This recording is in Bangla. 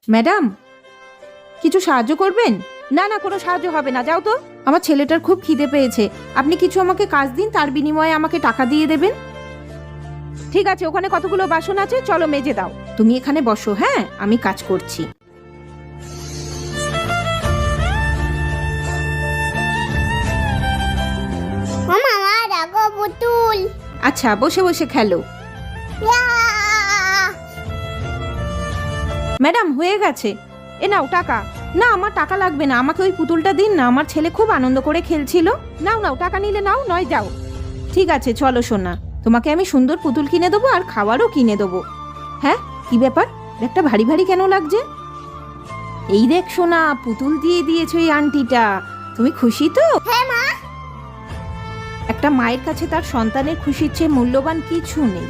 ম্যাডাম, কিছু সাহায্য করবেন? না না, কোনো সাহায্য হবে না, যাও তো। আমার ছেলেটার খুব খিদে পেয়েছে, আপনি কিছু আমাকে কাজ দিন, তার বিনিময়ে আমাকে টাকা দিয়ে দেবেন। ঠিক আছে, ওখানে কতগুলো বাসন আছে, চলো মেজে দাও। তুমি এখানে বসো, হ্যাঁ, আমি কাজ করছি। মামা রাগো পুতুল। আচ্ছা, বসে বসে খেলো। ম্যাডাম, হয়ে গেছে, এ নাও টাকা। না, আমার টাকা লাগবে না, আমাকে ওই পুতুলটা দিন না, আমার ছেলে খুব আনন্দ করে খেলছিল। নাও নাও, টাকা নিলে নাও, নয় যাও। ঠিক আছে, চলো সোনা, তোমাকে আমি সুন্দর পুতুল কিনে দেবো আর খাবারও কিনে দেবো। হ্যাঁ, কি ব্যাপার, ব্যাগটা ভারী ভারী কেন লাগছে? এই দেখ সোনা, পুতুল দিয়ে দিয়েছো এই আন্টিটা, তুমি খুশি তো? হ্যাঁ মা। একটা মায়ের কাছে তার সন্তানের খুশির চেয়ে মূল্যবান কিছু নেই।